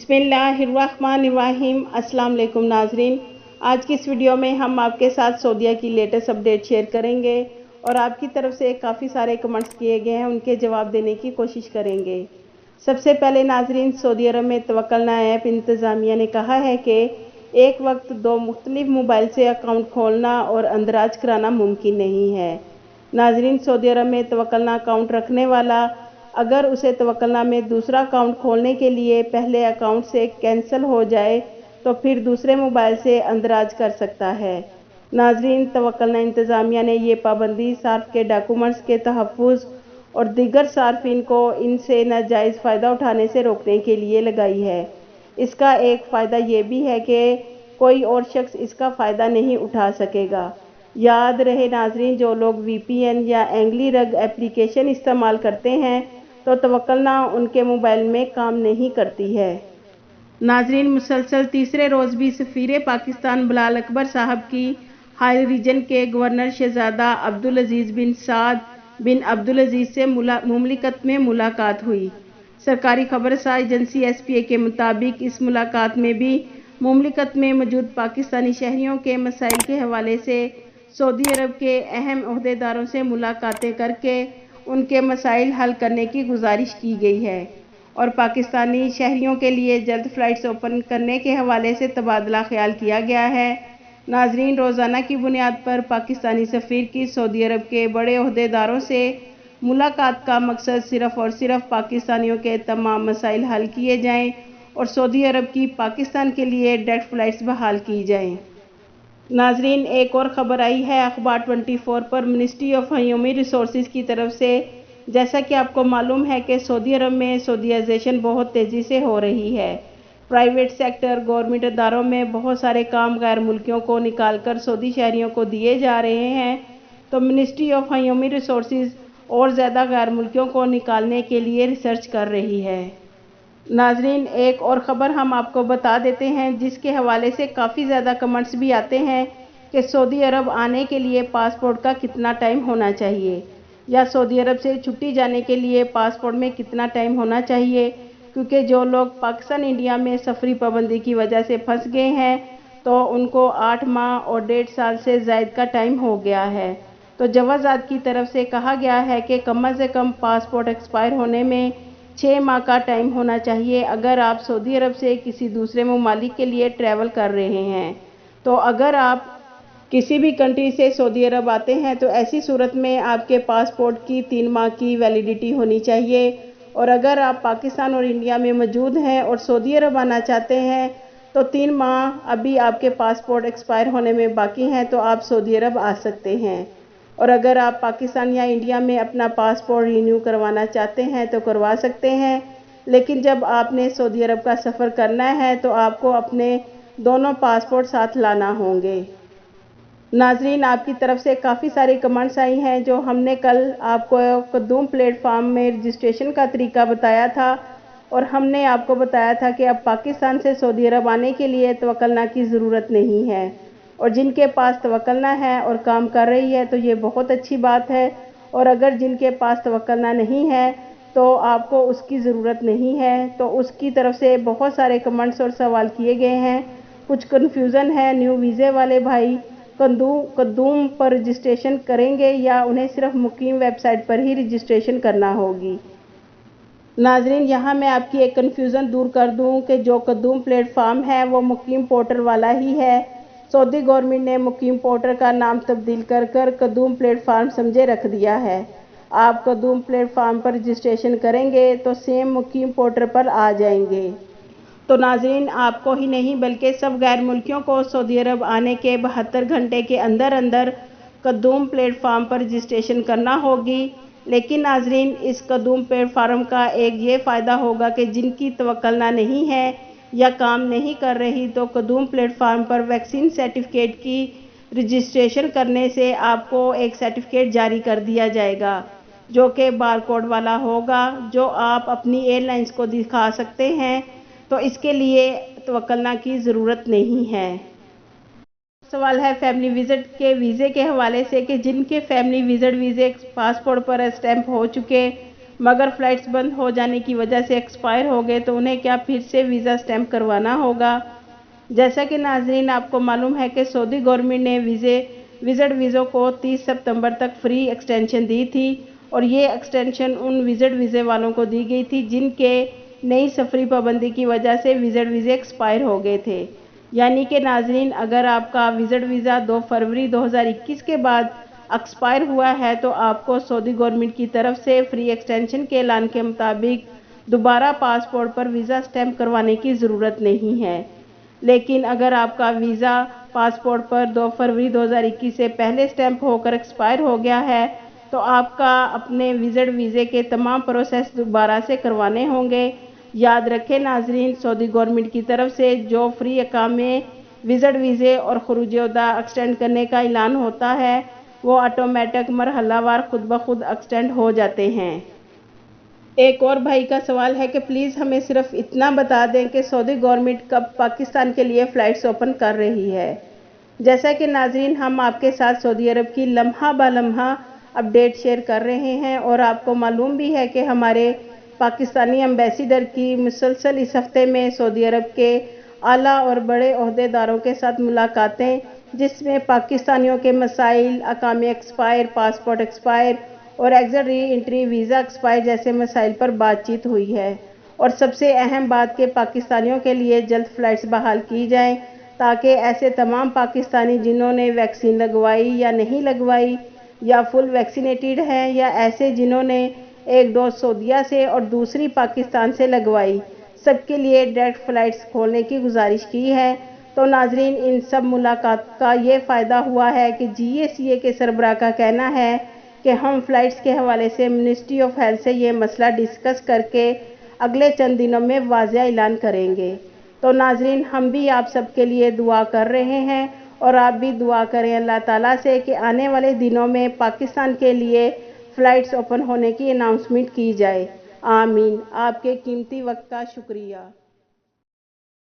बिस्मिल्लाहिर्रहमानिर्रहीम। अस्सलाम वालेकुम नाजरीन, आज की इस वीडियो में हम आपके साथ सऊदीया की लेटेस्ट अपडेट शेयर करेंगे और आपकी तरफ से काफ़ी सारे कमेंट्स किए गए हैं, उनके जवाब देने की कोशिश करेंगे। सबसे पहले नाजरीन, सऊदी अरब में तवक्कलना ऐप इंतज़ामिया ने कहा है कि एक वक्त दो मुख्तलिफ मोबाइल से अकाउंट खोलना और अंदराज कराना मुमकिन नहीं है। नाजरीन, सऊदी अरब में तवक्कलना अकाउंट रखने वाला अगर उसे तवक्कलना में दूसरा अकाउंट खोलने के लिए पहले अकाउंट से कैंसिल हो जाए तो फिर दूसरे मोबाइल से अंदराज कर सकता है। नाजरीन, तवक्कलना इंतज़ामिया ने ये पाबंदी सार्फ के डॉक्यूमेंट्स के तहफ़्फ़ुज़ और दीगर सार्फिन को इनसे नाजायज़ फ़ायदा उठाने से रोकने के लिए लगाई है। इसका एक फ़ायदा ये भी है कि कोई और शख्स इसका फ़ायदा नहीं उठा सकेगा। याद रहे नाजरीन, जो लोग VPN या एंग्ली रग एप्लीकेशन इस्तेमाल करते हैं तो तवक्कलना उनके मोबाइल में काम नहीं करती है। नाजरीन, मुसलसल तीसरे रोज़ भी सफ़ीर पाकिस्तान बिलाल अकबर साहब की हाई रीजन के गवर्नर शहजादा अब्दुल अजीज़ बिन साद बिन अब्दुल अजीज़ से मुमलिकत में मुलाकात हुई। सरकारी खबरसार एजेंसी SPA के मुताबिक इस मुलाकात में भी मुमलिकत में मौजूद पाकिस्तानी शहरियों के मसाइल के हवाले से सऊदी अरब के अहम ओहदेदारों से मुलाकातें करके उनके मसाइल हल करने की गुजारिश की गई है और पाकिस्तानी शहरियों के लिए जल्द फ़्लाइट्स ओपन करने के हवाले से तबादला ख्याल किया गया है। नाजरीन, रोज़ाना की बुनियाद पर पाकिस्तानी सफ़ीर की सऊदी अरब के बड़े ओहदेदारों से मुलाकात का मकसद सिर्फ़ और सिर्फ पाकिस्तानियों के तमाम मसाइल हल किए जाएँ और सऊदी अरब की पाकिस्तान के लिए डायरेक्ट फ़्लाइट्स बहाल की जाएँ। नाजरीन, एक और ख़बर आई है अखबार 24 पर मिनिस्ट्री ऑफ ह्यूमन रिसोर्सेज की तरफ से। जैसा कि आपको मालूम है कि सऊदी अरब में सऊदीयाइजेशन बहुत तेज़ी से हो रही है। प्राइवेट सेक्टर, गवर्नमेंट इदारों में बहुत सारे काम गैर मुल्कियों को निकाल कर सऊदी शहरियों को दिए जा रहे हैं, तो मिनिस्ट्री ऑफ ह्यूमन रिसोर्सेज और ज़्यादा गैर मुल्कियों को निकालने के लिए रिसर्च कर रही है। नाजरीन, एक और ख़बर हम आपको बता देते हैं जिसके हवाले से काफ़ी ज़्यादा कमेंट्स भी आते हैं कि सऊदी अरब आने के लिए पासपोर्ट का कितना टाइम होना चाहिए या सऊदी अरब से छुट्टी जाने के लिए पासपोर्ट में कितना टाइम होना चाहिए, क्योंकि जो लोग पाकिस्तान इंडिया में सफरी पाबंदी की वजह से फंस गए हैं तो उनको 8 माह और 1.5 साल से ज़ायद का टाइम हो गया है। तो जवाज़ात की तरफ से कहा गया है कि कम से कम पासपोर्ट एक्सपायर होने में 6 माह का टाइम होना चाहिए अगर आप सऊदी अरब से किसी दूसरे ममालिक के लिए ट्रैवल कर रहे हैं। तो अगर आप किसी भी कंट्री से सऊदी अरब आते हैं तो ऐसी सूरत में आपके पासपोर्ट की 3 माह की वैलिडिटी होनी चाहिए और अगर आप पाकिस्तान और इंडिया में मौजूद हैं और सऊदी अरब आना चाहते हैं तो 3 माह अभी आपके पासपोर्ट एक्सपायर होने में बाकी हैं तो आप सऊदी अरब आ सकते हैं। और अगर आप पाकिस्तान या इंडिया में अपना पासपोर्ट रिन्यू करवाना चाहते हैं तो करवा सकते हैं, लेकिन जब आपने सऊदी अरब का सफ़र करना है तो आपको अपने दोनों पासपोर्ट साथ लाना होंगे। नाजरीन, आपकी तरफ से काफ़ी सारी कमेंट्स आई हैं जो हमने कल आपको कद्दूम प्लेटफार्म में रजिस्ट्रेशन का तरीका बताया था और हमने आपको बताया था कि अब पाकिस्तान से सऊदी अरब आने के लिए तवक्कलना की ज़रूरत नहीं है और जिनके पास तवक्कलना है और काम कर रही है तो ये बहुत अच्छी बात है, और अगर जिनके पास तवक्कलना नहीं है तो आपको उसकी ज़रूरत नहीं है। तो उसकी तरफ से बहुत सारे कमेंट्स और सवाल किए गए हैं। कुछ कन्फ्यूज़न है, न्यू वीज़े वाले भाई कद्दूम पर रजिस्ट्रेशन करेंगे या उन्हें सिर्फ मुकीम वेबसाइट पर ही रजिस्ट्रेशन करना होगी। नाजरीन, यहाँ मैं आपकी एक कन्फ्यूज़न दूर कर दूँ कि जो कद्दूम प्लेटफार्म है वो मुकीम पोर्टल वाला ही है। सऊदी गवर्नमेंट ने मुकीम पोर्टल का नाम तब्दील कर कद्दूम प्लेटफार्म समझे रख दिया है। आप कद्दूम प्लेटफार्म पर रजिस्ट्रेशन करेंगे तो सेम मुकीम पोर्टल पर आ जाएंगे। तो नाजरीन, आपको ही नहीं बल्कि सब गैर मुल्कियों को सऊदी अरब आने के 72 घंटे के अंदर अंदर कद्दूम प्लेटफार्म पर रजिस्ट्रेशन करना होगी। लेकिन नाजरीन, इस कद्दूम प्लेटफार्म का एक ये फ़ायदा होगा कि जिनकी तवक्कलना नहीं है या काम नहीं कर रही तो कद्दूम प्लेटफार्म पर वैक्सीन सर्टिफिकेट की रजिस्ट्रेशन करने से आपको एक सर्टिफिकेट जारी कर दिया जाएगा जो कि बारकोड वाला होगा, जो आप अपनी एयरलाइंस को दिखा सकते हैं। तो इसके लिए तवक्कलना की ज़रूरत नहीं है। सवाल है फैमिली विज़िट के वीज़े के हवाले से कि जिनके फैमिली विज़िट वीज़े पासपोर्ट पर स्टैंप हो चुके मगर फ़्लाइट्स बंद हो जाने की वजह से एक्सपायर हो गए तो उन्हें क्या फिर से वीज़ा स्टैम्प करवाना होगा। जैसा कि नाज़रीन आपको मालूम है कि सऊदी गवर्नमेंट ने विज़िट वीज़ों को 30 सितंबर तक फ्री एक्सटेंशन दी थी और ये एक्सटेंशन उन विज़िट वीज़े वालों को दी गई थी जिनके नई सफरी पाबंदी की वजह से विज़िट वीज़े एक्सपायर हो गए थे। यानी कि नाज़रीन अगर आपका विज़िट वीज़ा 2 फरवरी 2021 के बाद एक्सपायर हुआ है तो आपको सऊदी गवर्नमेंट की तरफ से फ्री एक्सटेंशन के ऐलान के मुताबिक दोबारा पासपोर्ट पर वीज़ा स्टैम्प करवाने की ज़रूरत नहीं है। लेकिन अगर आपका वीज़ा पासपोर्ट पर 2 फरवरी 2021 से पहले स्टैम्प होकर एक्सपायर हो गया है तो आपका अपने विज़िट वीज़े के तमाम प्रोसेस दोबारा से करवाने होंगे। याद रखें नाज़रीन सऊदी गवर्नमेंट की तरफ से जो फ्री अकामे विज़िट वीज़े और खुरूज-ए-उदा एक्सटेंड करने का ऐलान होता है वो ऑटोमेटिक मरहलावार खुद ब खुद एक्सटेंड हो जाते हैं। एक और भाई का सवाल है कि प्लीज़ हमें सिर्फ इतना बता दें कि सऊदी गवर्नमेंट कब पाकिस्तान के लिए फ़्लाइट्स ओपन कर रही है। जैसा कि नाज़रीन हम आपके साथ सऊदी अरब की लम्हा ब लम्हा अपडेट शेयर कर रहे हैं और आपको मालूम भी है कि हमारे पाकिस्तानी एम्बेसडर की मुसलसल इस हफ्ते में सऊदी अरब के आला और बड़े ओहदेदारों के साथ मुलाकातें जिसमें पाकिस्तानियों के मसाइल, अकामे एक्सपायर, पासपोर्ट एक्सपायर और exit re entry visa expire जैसे मसाइल पर बातचीत हुई है। और सबसे अहम बात कि पाकिस्तानियों के लिए जल्द फ़्लाइट्स बहाल की जाएं ताकि ऐसे तमाम पाकिस्तानी जिन्होंने वैक्सीन लगवाई या नहीं लगवाई या फुल वैक्सीनेटेड हैं या ऐसे जिन्होंने एक डोज सऊदीया से और दूसरी पाकिस्तान से लगवाई सबके लिए डायरेक्ट फ़्लाइट्स खोलने की गुजारिश की है। तो नाज़रीन इन सब मुलाकात का ये फ़ायदा हुआ है कि GACA के सरबराह का कहना है कि हम फ़्लाइट्स के हवाले से मिनिस्ट्री ऑफ हेल्थ से ये मसला डिस्कस करके अगले चंद दिनों में वाज़ेह ऐलान करेंगे। तो नाज़रीन हम भी आप सबके लिए दुआ कर रहे हैं और आप भी दुआ करें अल्लाह ताला से कि आने वाले दिनों में पाकिस्तान के लिए फ़्लाइट्स ओपन होने की अनाउंसमेंट की जाए। आमीन। आपके कीमती वक्त का शुक्रिया।